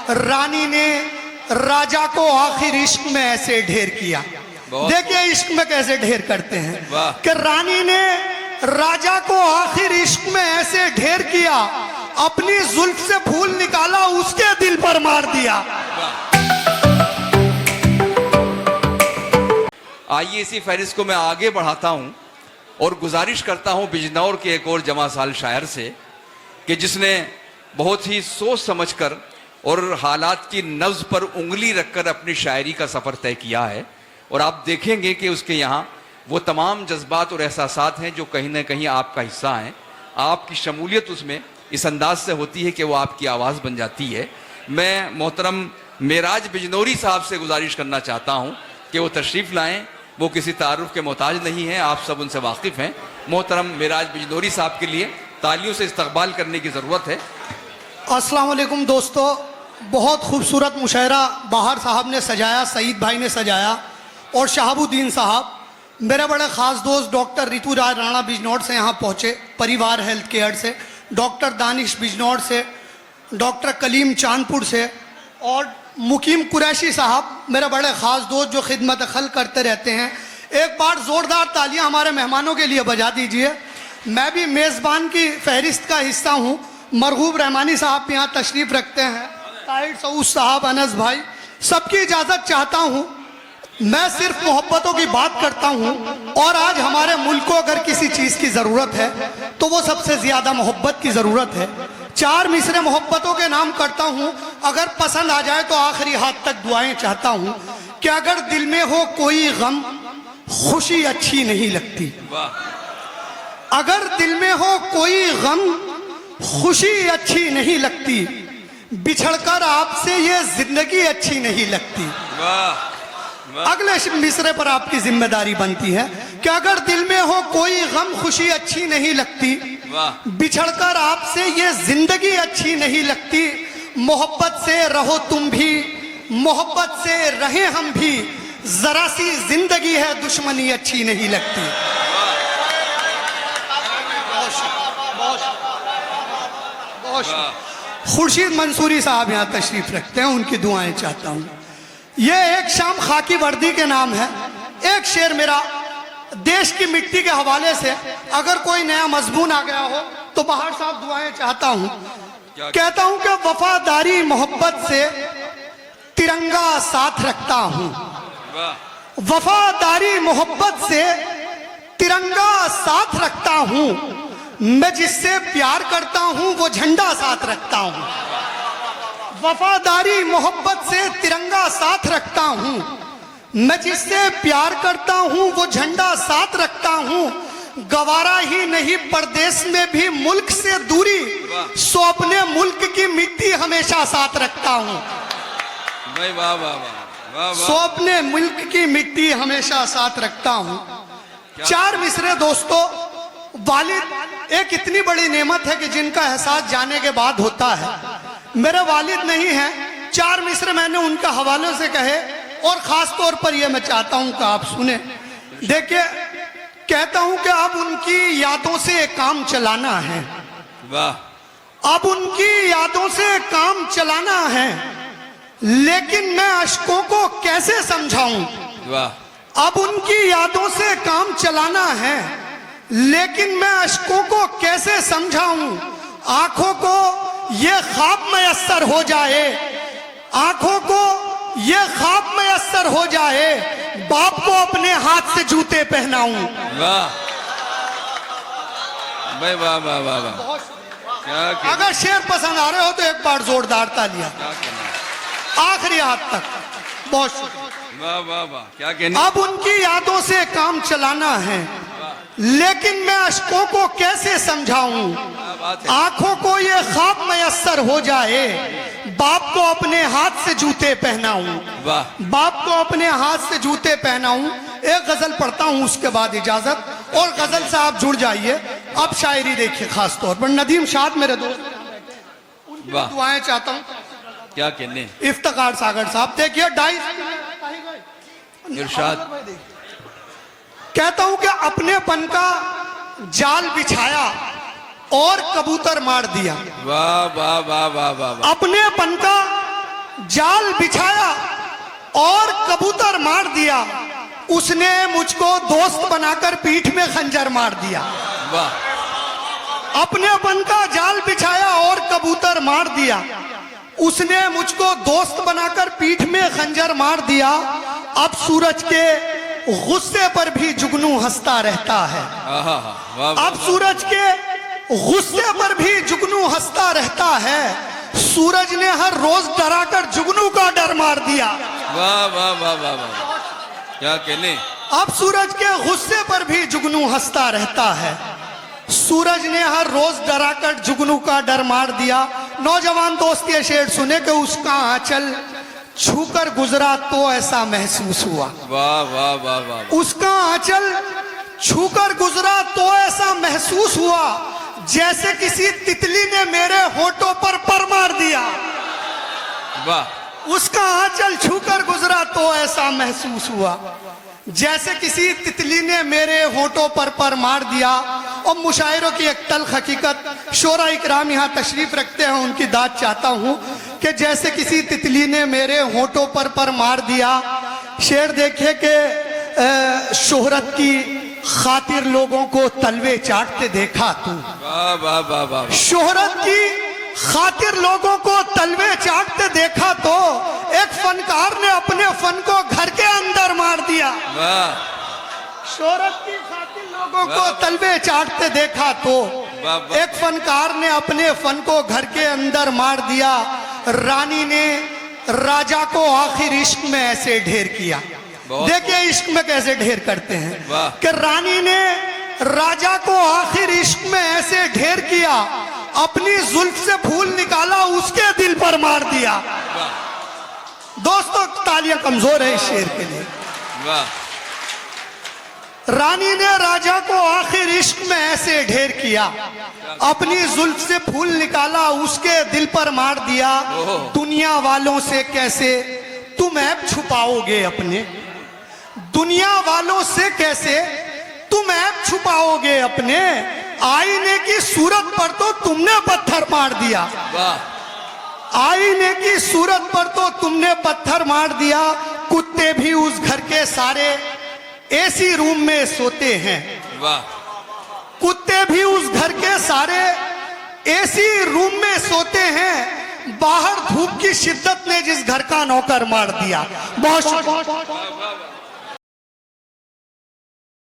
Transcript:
रानी ने राजा को आखिर इश्क में ऐसे ढेर किया। देखिए इश्क में कैसे ढेर करते हैं कि रानी ने राजा को आखिर इश्क में ऐसे ढेर किया, अपनी जुल्फ से फूल निकाला, उसके दिल पर मार दिया। आइए इसी फहरिस्त को मैं आगे बढ़ाता हूं और गुजारिश करता हूं बिजनौर के एक और जमासाल शायर से कि जिसने बहुत ही सोच समझकर और हालात की नब्ज पर उंगली रखकर अपनी शायरी का सफर तय किया है। और आप देखेंगे कि उसके यहाँ वो तमाम जज्बात और एहसासात हैं जो कहीं ना कहीं आपका हिस्सा हैं। आपकी शमूलियत उसमें इस अंदाज से होती है कि वो आपकी आवाज़ बन जाती है। मैं मोहतरम मेराज बिजनौरी साहब से गुजारिश करना चाहता हूँ कि वो तशरीफ़ लाएँ। वो किसी तारुफ के मोहताज नहीं हैं, आप सब उनसे वाकिफ़ हैं। मोहतरम मेराज बिजनौरी साहब के लिए तालियों से इस्तकबाल करने की ज़रूरत है। अस्सलाम वालेकुम दोस्तों, बहुत खूबसूरत मुशायरा बाहर साहब ने सजाया, सईद भाई ने सजाया और शहाबुद्दीन साहब, मेरे बड़े ख़ास दोस्त डॉक्टर रितु राज राणा बिजनौर से यहाँ पहुँचे, परिवार हेल्थ केयर से, डॉक्टर दानिश बिजनौर से, डॉक्टर कलीम चांदपुर से और मुकीम कुरैशी साहब, मेरे बड़े ख़ास दोस्त जो खिदमत खल करते रहते हैं। एक बार ज़ोरदार तालियां हमारे मेहमानों के लिए बजा दीजिए। मैं भी मेज़बान की फहरिस्त का हिस्सा हूँ। मरगूब रहमानी साहब यहाँ तशरीफ़ रखते हैं, ताहिर सऊद साहब, अनस भाई, सबकी इजाज़त चाहता हूँ। मैं सिर्फ मोहब्बतों की बात करता हूँ और आज हमारे मुल्क को अगर किसी चीज़ की ज़रूरत है तो वो सबसे ज़्यादा मोहब्बत की ज़रूरत है। 4 मिसरे मोहब्बतों के नाम करता हूँ, अगर पसंद आ जाए तो आखिरी हाथ तक दुआएं चाहता हूँ कि अगर दिल में हो कोई गम, खुशी अच्छी नहीं लगती। अगर दिल में हो कोई गम, खुशी अच्छी नहीं लगती, बिछड़कर आपसे ये जिंदगी अच्छी नहीं लगती। अगले मिसरे पर आपकी जिम्मेदारी बनती है कि अगर दिल में हो कोई गम, खुशी अच्छी नहीं लगती, बिछड़कर आपसे ये जिंदगी अच्छी नहीं लगती। मोहब्बत से रहो तुम भी, मोहब्बत से रहे हम भी, जरा सी जिंदगी है दुश्मनी अच्छी नहीं लगती। खुर्शीद मंसूरी साहब यहाँ तशरीफ रखते हैं, उनकी दुआएं चाहता हूँ। ये एक शाम खाकी वर्दी के नाम है। एक शेर मेरा देश की मिट्टी के हवाले से, अगर कोई नया मजमून आ गया हो तो बाहर साहब दुआएं चाहता हूँ। कहता हूँ कि वफादारी मोहब्बत से तिरंगा साथ रखता हूँ, वफादारी मोहब्बत से तिरंगा साथ रखता हूँ, मैं जिससे प्यार करता हूँ वो झंडा साथ रखता हूँ। वफादारी मोहब्बत से तिरंगा साथ रखता हूँ, मैं जिससे प्यार करता हूँ वो झंडा साथ रखता हूँ। गवारा ही नहीं परदेश में भी मुल्क से दूरी, सो अपने मुल्क की मिट्टी हमेशा साथ रखता हूँ। सो अपने मुल्क की मिट्टी हमेशा साथ रखता हूँ। 4 मिसरे दोस्तों, वालिद एक इतनी बड़ी नेमत है कि जिनका एहसास जाने के बाद होता है। मेरे वालिद नहीं हैं, 4 मिसरे मैंने उनका हवाले से कहे और खास तौर पर यह मैं चाहता हूं कि आप सुने। देखिए, कहता हूं कि अब उनकी यादों से काम चलाना है, अब उनकी यादों से काम चलाना है, लेकिन मैं अश्कों को कैसे समझाऊं। अब उनकी यादों से काम चलाना है, लेकिन मैं अश्कों को कैसे समझाऊं। आंखों को ये ख्वाब मयस्सर हो जाए, आंखों को ये ख्वाब मयस्सर हो जाए, बाप को अपने हाथ से जूते पहनाऊं। अगर शेर पसंद आ रहे हो तो एक बार जोरदार तालियां, आखिरी हाथ तक। बहुत शुक्रिया। क्या कहने? अब उनकी यादों से काम चलाना है, लेकिन मैं अश्कों को कैसे समझाऊं। आंखों को ये ख्वाब मयस्सर हो जाए, बाप को अपने हाथ से जूते पहनाऊं, बाप को अपने हाथ से जूते पहनाऊं। एक गजल पढ़ता हूं, उसके बाद इजाजत। और गजल से आप जुड़ जाइए। अब शायरी देखिए, खास तौर पर नदीम शाद मेरे दोस्त, उनकी दुआएं चाहता हूं। क्या कहने? इफ्तिखार सागर साहब, देखिए 2.5 इरशाद। कहता हूं कि अपनेपन का जाल बिछाया और कबूतर मार दिया। वाह वाह वाह वाह वाह। अपनेपन का जाल बिछाया और कबूतर मार दिया, उसने मुझको दोस्त बनाकर पीठ में खंजर मार दिया। वाह अपने अपन का जाल बिछाया और कबूतर मार दिया, उसने मुझको दोस्त बनाकर पीठ में खंजर मार दिया। अब सूरज के गुस्से पर भी जुगनू हंसता रहता है। अब सूरज के गुस्से पर भी जुगनू हंसता रहता है। सूरज ने हर रोज डराकर जुगनू का डर मार दिया। वाह वाह वाह वाह वाह, क्या कहने। अब सूरज के गुस्से पर भी जुगनू हंसता रहता है। सूरज ने हर रोज डराकर जुगनू का डर मार दिया। नौजवान दोस्त ये शेर सुने कि उसका आंचल छूकर गुजरा तो ऐसा महसूस हुआ। वाह वाह वाह वाह, उसका आंचल छूकर गुजरा तो ऐसा महसूस हुआ जैसे किसी तितली ने मेरे होठों पर मार दिया। वाह, उसका आंचल छूकर गुजरा तो ऐसा महसूस हुआ जैसे किसी तितली ने मेरे होठों पर मार दिया। और मुशायरों की एक तल्ख हकीकत शोरा इकराम यहाँ तशरीफ रखते हैं, उनकी दाद चाहता हूँ कि जैसे किसी तितली ने मेरे होठों पर मार दिया। शेर देखे कि शोहरत की खातिर लोगों को तलवे चाटते देखा तू। वाह वाह वाह वाह, शोहरत की खातिर लोगों को तलवे चाटते देखा तो एक फनकार ने अपने फन को घर के अंदर मार दिया। वाह, शोहरत की खातिर लोगों को तलवे चाटते देखा तो एक फनकार ने अपने फन को घर के अंदर मार दिया। रानी ने राजा को आखिर इश्क में ऐसे ढेर किया। देखिए इश्क में कैसे ढेर करते हैं कि रानी ने राजा को आखिर इश्क में ऐसे ढेर किया, अपनी जुल्फ से फूल निकाला उसके दिल पर मार दिया। दोस्तों तालियां कमजोर है इस शेर के लिए। वाह, रानी ने राजा को आखिर इश्क में ऐसे ढेर किया, अपनी जुल्फ से फूल निकाला उसके दिल पर मार दिया। दुनिया वालों से कैसे तुम ऐब छुपाओगे अपने, दुनिया वालों से कैसे तुम ऐब छुपाओगे अपने, आईने की सूरत पर तो तुमने पत्थर मार दिया। वाह, आईने की सूरत पर तो तुमने पत्थर मार दिया। कुत्ते भी उस घर के सारे एसी रूम में सोते हैं। वाह, कुत्ते भी उस घर के सारे एसी रूम में सोते हैं। बाहर धूप की शिद्दत ने जिस घर का नौकर मार दिया। बहुत